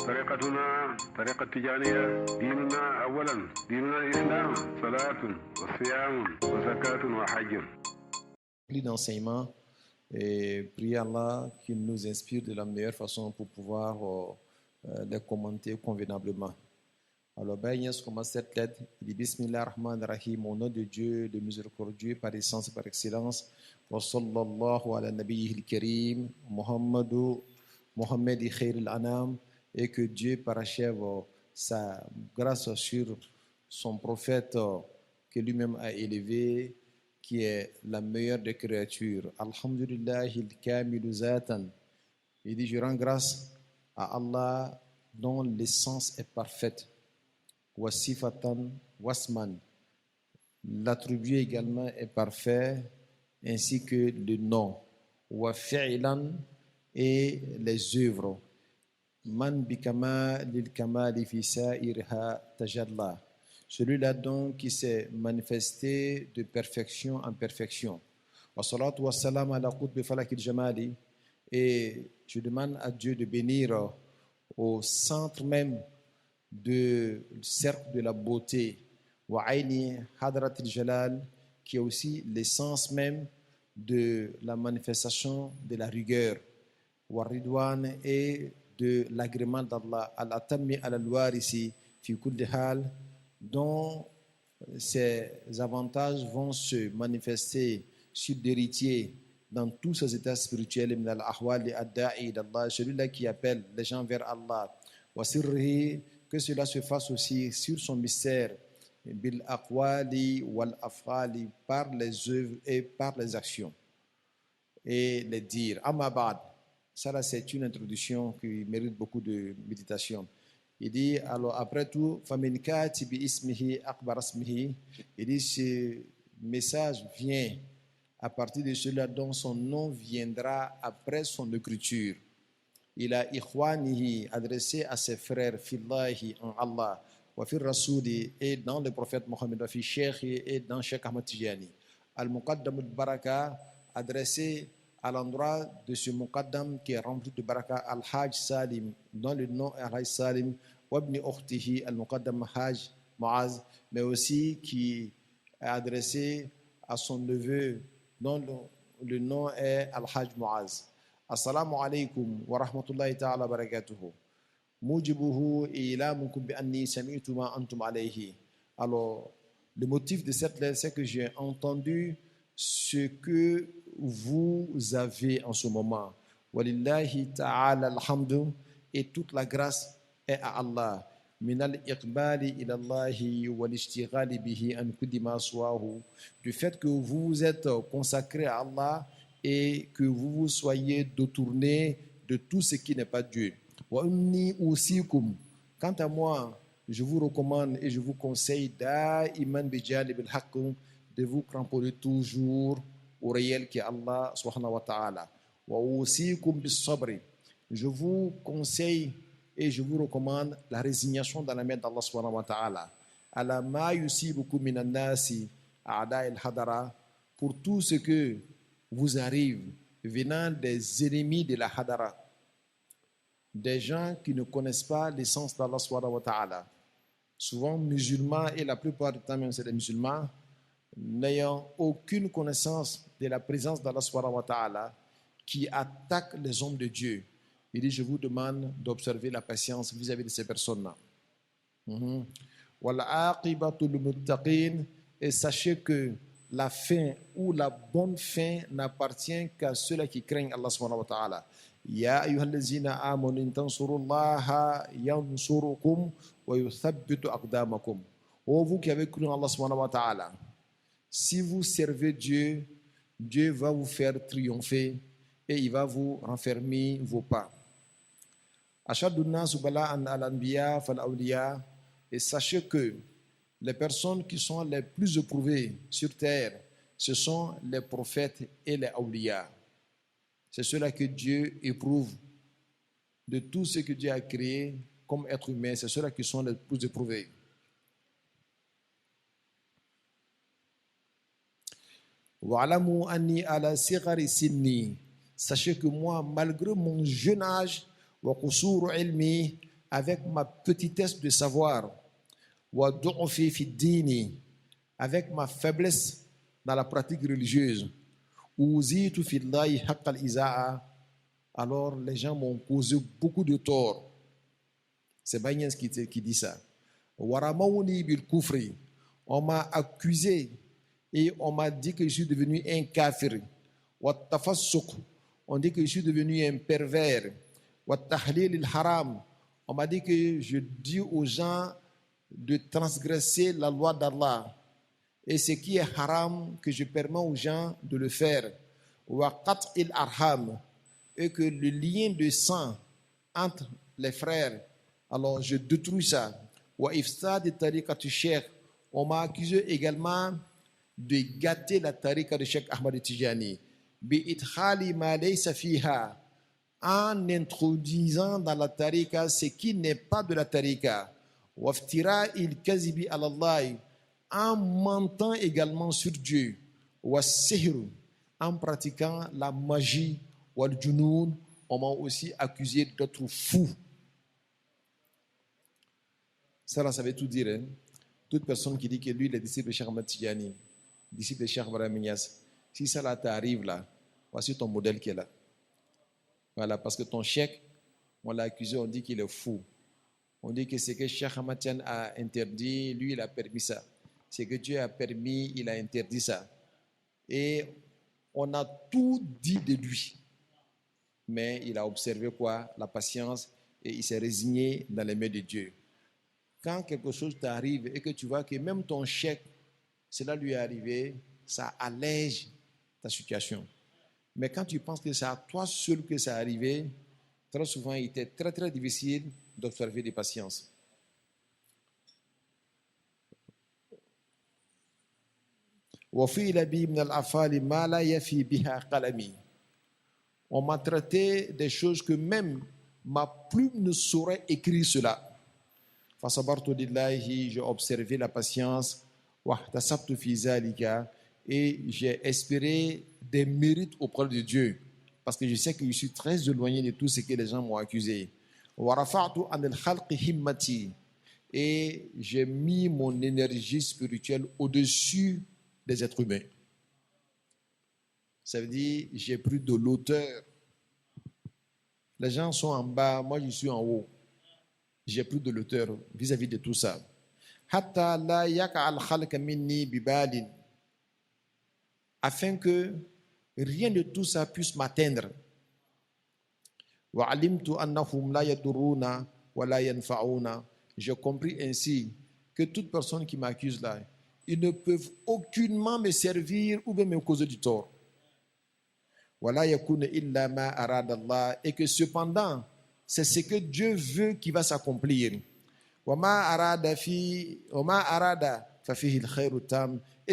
طريقتنا طريقة تجانية ديننا أولا ديننا الإسلام صلاة وصيام وزكاة وحج. Plus d'enseignements et priez Allah qu'il nous inspire de la meilleure façon pour pouvoir les commenter convenablement. Alors, Baïs commence cette lettre. Il dit Bismillah ar-Rahman ar-Rahim, au nom de Dieu, de miséricordieux par essence et par excellence. Wa sallallahu ala nabiyhi al-karim, Muhammad khair al-anam, et que Dieu parachève sa grâce sur son prophète que lui-même a élevé, qui est la meilleure des créatures. Alhamdulillah il-kamilu zatan. Il dit, je rends grâce à Allah dont l'essence est parfaite. Wasifatan wasman. L'attribut également est parfait, ainsi que le nom. Wa fi'lan, et les œuvres. Man bikama lil kamali fi sa'irha tajalla. Celui-là donc qui s'est manifesté de perfection en perfection. Wa salatu wa salam ala qutbi falakil jamali. Et je demande à Dieu de bénir au centre même du cercle de la beauté, wa aini hadratil jalal, qui est aussi l'essence même de la manifestation de la rigueur, wa ridwan, et de l'agrément d'Allah, al-atammi al-warisi fi kulli hal, dont ces avantages vont se manifester sur l'héritier dans tous ses états spirituels, min al-ahwal ad-da'i d'Allah, celui-là qui appelle les gens vers Allah, wa sirrihi, que cela se fasse aussi sur son mystère, bil aqwali wal afali, par les œuvres et par les actions et les dires. Amma ba'd, ça là c'est une introduction qui mérite beaucoup de méditation. Il dit, alors après tout, famin katibi ismihi akbar ismihi, il dit, ce message vient à partir de cela dont son nom viendra après son écriture. Il a ikhwanihi, adressé à ses frères, fillahi, en Allah, wa fir rasuli, et dans le prophète Mohammed, wa fi Cheikh, et dans Cheikh Ahmad Tijani. Al-Muqaddam al-Baraka, adressé à l'endroit de ce Muqaddam qui est rempli de Baraka, Al-Hajj Salim, dont le nom est Al-Hajj Salim, wa ibn ukhtihi, Al-Muqaddam Hajj Muaz, mais aussi qui est adressé à son neveu, dont le nom est Al-Hajj Muaz. Assalamu alaikum wa rahmatullahi ta'ala barakatuhu. Mujibuhu ilamukum bi anni sami'tu ma antum alayhi. Alors, le motif de cette lettre, c'est que j'ai entendu ce que vous avez en ce moment. Walillahi ta'ala alhamdu, et toute la grâce est à Allah. Min al-iqbali ila Allahi wal ishtighali bihi an kulli ma suwahu. Du fait que vous vous êtes consacré à Allah et que vous vous soyez détourné de tout ce qui n'est pas Dieu. Wa inni usikum. Quant à moi, je vous recommande et je vous conseille da'iman bi janib al-haqq, de vous cramponner toujours au réel qui est Allah subhanahu wa ta'ala. Wa usikum bis sabri. Je vous conseille et je vous recommande la résignation dans la main d'Allah subhanahu wa ta'ala. Ala ma yusibukum minan nasi a'da'il hadara, pour tout ce que vous arrive venant des ennemis de la hadara, des gens qui ne connaissent pas l'essence d'Allah subhanahu wa ta'ala, souvent musulmans, et la plupart du temps même c'est des musulmans, n'ayant aucune connaissance de la présence d'Allah subhanahu wa ta'ala, qui attaquent les hommes de Dieu. Il dit, je vous demande d'observer la patience vis-à-vis de ces personnes-là. Wal aqibatul muttaqin, et sachez que la fin ou la bonne fin n'appartient qu'à ceux-là qui craignent Allah subhanahu wa ta'ala. Ya ayyuhallazina amanu in tansurullaha yansurukum wa yuthabbitu aqdamakum. Oh, vous qui avez cru en Allah subhanahu wa ta'ala, si vous servez Dieu, Dieu va vous faire triompher et il va vous renfermer vos pas. Ashadun nasu bala'an al-anbiya fal-awliya, et sachez que les personnes qui sont les plus éprouvées sur terre, ce sont les prophètes et les awliya. C'est ceux-là que Dieu éprouve. De tout ce que Dieu a créé comme être humain, c'est ceux-là qui sont les plus éprouvés. Wa'alamu anni ala sighari sinni. Sachez que moi, malgré mon jeune âge, wa qusuru ilmi, avec ma petitesse de savoir, wa du'fi fi dini, avec ma faiblesse dans la pratique religieuse, uzitu fillahi haqqal izaa, alors les gens m'ont causé beaucoup de tort. C'est Bagnès qui dit ça. Waramawni bil kufri, on m'a accusé et on m'a dit que je suis devenu un kafir. Wa tafassuq, on dit que je suis devenu un pervers. Wa tahlil al haram, on m'a dit que je dis aux gens de transgresser la loi d'Allah. Et ce qui est haram, que je permets aux gens de le faire. Wa qat'il arham, et que le lien de sang entre les frères, alors je détruis ça. Wa ifsad tariqat Cheikh, on m'a accusé également de gâter la tariqa de Cheikh Ahmad Tijani. Bi idkhali ma laysa fiha, en introduisant dans la tariqa ce qui n'est pas de la tariqa. Wa iftira il kazibi ala Allah, en mentant également sur Dieu. Wa sihr, en pratiquant la magie. Wa junoun, on m'a aussi accusé d'être fou. Ça, là, ça veut tout dire. Hein? Toute personne qui dit que lui, il est disciple de Cheikh Ahmad Tijani, disciple de Cheikh Ibrahim Niass, si ça là t'arrive là, voici ton modèle qui est là. Voilà, parce que ton cheikh, on l'a accusé, on dit qu'il est fou. On dit que ce que Cheikh Ahmad Tijani a interdit, lui, il a permis ça. Ce que Dieu a permis, il a interdit ça. Et on a tout dit de lui. Mais il a observé quoi? La patience, et il s'est résigné dans les mains de Dieu. Quand quelque chose t'arrive et que tu vois que même ton cheikh, cela lui est arrivé, ça allège ta situation. Mais quand tu penses que c'est à toi seul que ça est arrivé, très souvent il était très très difficile d'observer des patiences. On m'a traité des choses que même ma plume ne saurait écrire cela. J'ai observé la patience et j'ai espéré des mérites auprès de Dieu parce que je sais que je suis très éloigné de tout ce que les gens m'ont accusé. Et j'ai mis mon énergie spirituelle au-dessus des êtres humains. Ça veut dire j'ai pris de l'auteur. Les gens sont en bas, moi je suis en haut. J'ai plus de l'auteur vis-à-vis de tout ça. Afin que rien de tout ça puisse m'atteindre. J'ai compris ainsi que toute personne qui m'accuse là, ils ne peuvent aucunement me servir ou bien me causer du tort. Et que cependant, c'est ce que Dieu veut qui va s'accomplir. Et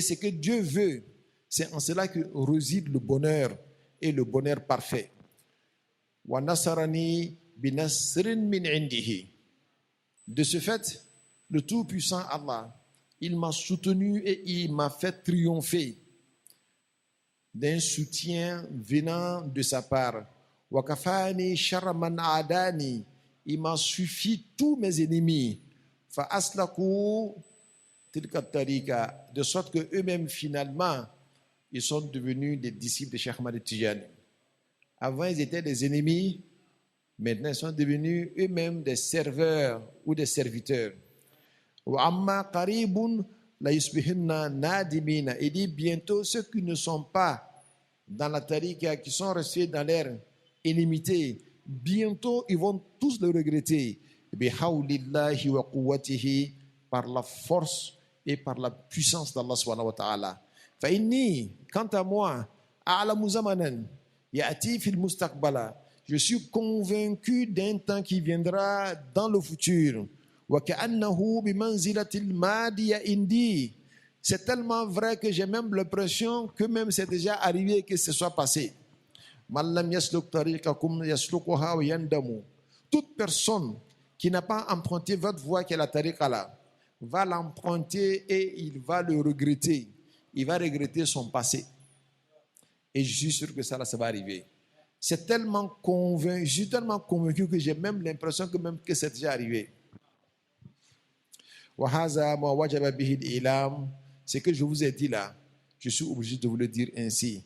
ce que Dieu veut, c'est en cela que réside le bonheur et le bonheur parfait. De ce fait, le Tout-Puissant Allah, il m'a soutenu et il m'a fait triompher d'un soutien venant de sa part. Wakafani sharman adani, il m'a suffi tous mes ennemis. Fa aslaku tilka tariqa, de sorte que eux-mêmes finalement ils sont devenus des disciples de Cheikh Ahmad Tijani. Avant ils étaient des ennemis, maintenant ils sont devenus eux-mêmes des serveurs ou des serviteurs. Wa amma qaribun la yusbihinna nadimina, il dit bientôt ceux qui ne sont pas dans la tariqa, qui sont restés dans leur inimité, bientôt ils vont tous le regretter. Bihawlillahi wa quwwatihi, par la force et par la puissance d'Allah subhanahu wa ta'ala. Fa inni, quant à moi, a'lamu zamanan ya'ti fil mustaqbala, je suis convaincu d'un temps qui viendra dans le futur. Wa ka'annahu bimanzilatil madiya indi, c'est tellement vrai que j'ai même l'impression que même c'est déjà arrivé que ce soit passé. Toute personne qui n'a pas emprunté votre voie qui est la tariqa là, va l'emprunter et il va le regretter. Il va regretter son passé. Et je suis sûr que ça va arriver. C'est tellement convaincu, je suis tellement convaincu que j'ai même l'impression que c'est déjà arrivé. C'est que je vous ai dit là, je suis obligé de vous le dire ainsi.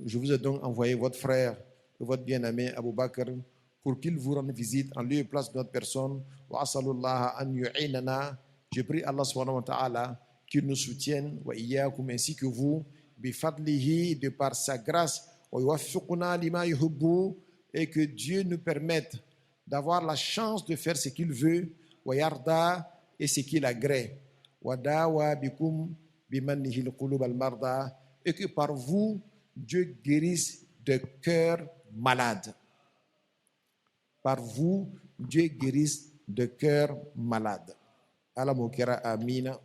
Je vous ai donc envoyé votre frère, votre bien-aimé Abu Bakr, pour qu'il vous rende visite en lieu et place de notre personne. Je prie Allah subhanahu wa ta'ala qu'il nous soutienne, ainsi que vous, de par sa grâce, et que Dieu nous permette d'avoir la chance de faire ce qu'il veut, et ce qu'il agrée. Et que par vous, Dieu guérisse de cœurs malades. Par vous, Dieu guérisse de cœurs malades. Allah mokera amina.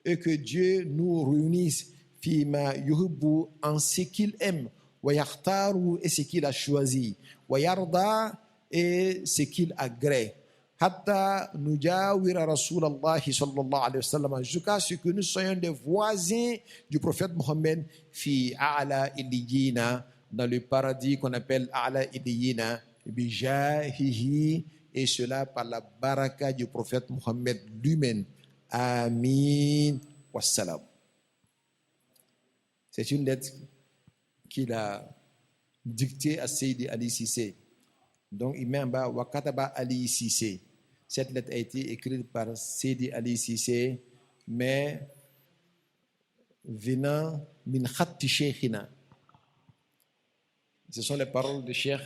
Et que Dieu nous réunisse fima yuhibbu en ce qu'il aime, wa yakhtaru et ce qu'il a choisi, wa yarda et ce qu'il agrée. Hatta nujawira Rasulallah sallallahu alayhi wa sallam, jusqu'à ce que nous soyons des voisins du prophète Mohammed fi a'la illiyina, dans le paradis qu'on appelle a'la illiyina, bijahihi, et cela par la baraka du prophète Mohammed lui-même. Amin. Wassalam. C'est une lettre qu'il a dictée à Seydi Ali Cissé. Donc, il met en bas Wakataba Ali Cissé. Cette lettre a été écrite par Seydi Ali Cissé, mais venant min khatti sheikhina. Ce sont les paroles de Cheikh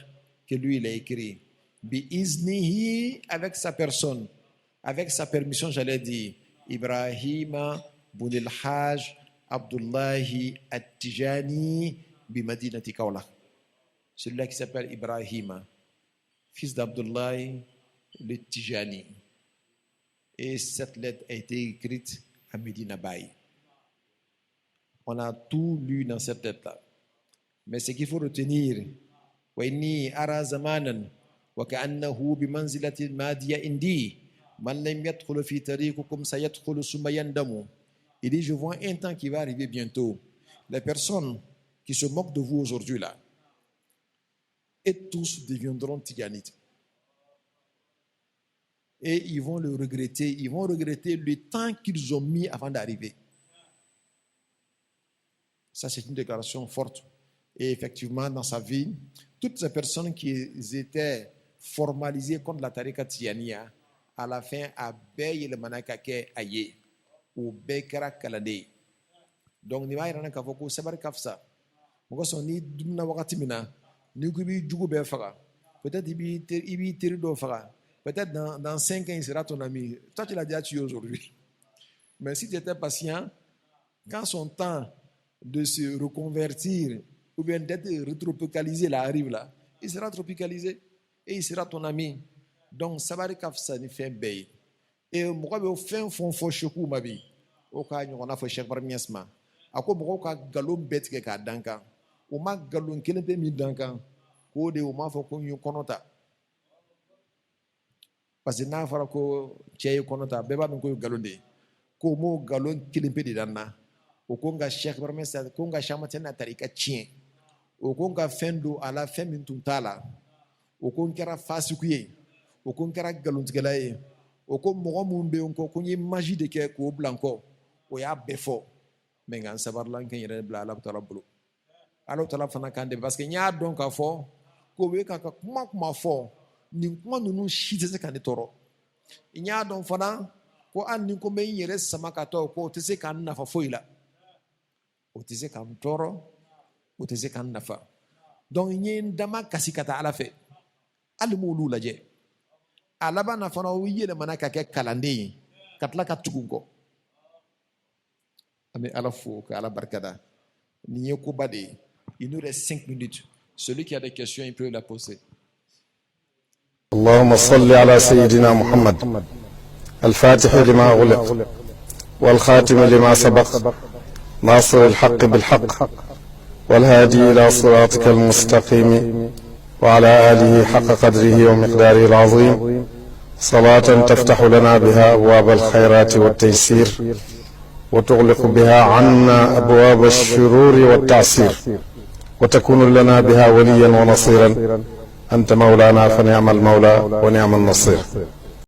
que lui, il a écrit. Bi iznihi, avec sa personne, avec sa permission, j'allais dire, Ibrahima Bounil Haj Abdullahi At-Tijani bi Madinati Kaula. Celui-là qui s'appelle Ibrahima, fils d'Abdullahi le Tijani. Et cette lettre a été écrite à Medina Baye. On a tout lu dans cette lettre-là. Mais ce qu'il faut retenir, wa inni ara zamanan wa ka'annahu bi manzilati madiya indi man lam yadkhulu fi tariqikum sayadkhulu summa yandamu. Il dit, je vois un temps qui va arriver bientôt. Les personnes qui se moquent de vous aujourd'hui là, et tous deviendront tijanites. Et ils vont le regretter. Ils vont regretter le temps qu'ils ont mis avant d'arriver. Ça, c'est une déclaration forte. Et effectivement, dans sa vie, toutes ces personnes qui étaient formalisées contre la tariqa tijaniya, à la fin, à Bey le manakake aye, ou Bekara kalade. Donc, ni va y avoir un kafoko, c'est pas kafsa. Mon gars, ni dumna wakatimina, ni kubi jugu befaga. Peut-être ibi terido faga. Peut-être dans 5 ans, il sera ton ami. Toi, tu l'as déjà tué aujourd'hui. Mais si tu étais patient, quand son temps de se reconvertir ou bien d'être retropicalisé là, arrive là, il sera tropicalisé et il sera ton ami. Donc, ça va être ça, il fait un bail. Et moi, je fais un fond faux chokou, ma vie. Au cas où on a fait chèque par miasma. À quoi moi, je galon bête que j'ai danka. Ou ma galon qui n'est pas mis danka. Ou de ou ma faut qu'on y connaisse. Parce que n'a pas ko tchèye konota beba min ko galonde ko mo galon kilimpe de danna o ko nga cheikh barme sa ko nga chamate na tarika chien o ko nga fendo ala femin tuntala o ko ngara fasikuye o ko ngara galon tigalaye o ko mo mumbe on ko nyi magie de ke ko blanco o ya befo mais ngan sabar lan kan yere bla la tala bulu alo tala fana kande parce que nya donc a fo ko we ka kuma fo ni kuma nunu shi te se kan toro inya don fana ko an ni ko me yere sama ka to ko te se kan nafa foila o te se kan toro o te se kan nafa donc nyen dama kasikata ala fe al mulu laje alaba na fana o yele manaka ke kalande katla ka tugungo ame ala fo ka ala barkada ni ko bade il nous reste 5 minutes. Celui qui a des questions il peut la poser. اللهم صل على سيدنا محمد الفاتح لما أغلق والخاتم لما سبق ناصر الحق بالحق والهادي إلى صراطك المستقيم وعلى آله حق قدره ومقداره العظيم صلاة تفتح لنا بها أبواب الخيرات والتيسير وتغلق بها عنا أبواب الشرور والتعسير وتكون لنا بها وليا ونصيرا أنت مولانا فنعم المولى ونعم النصير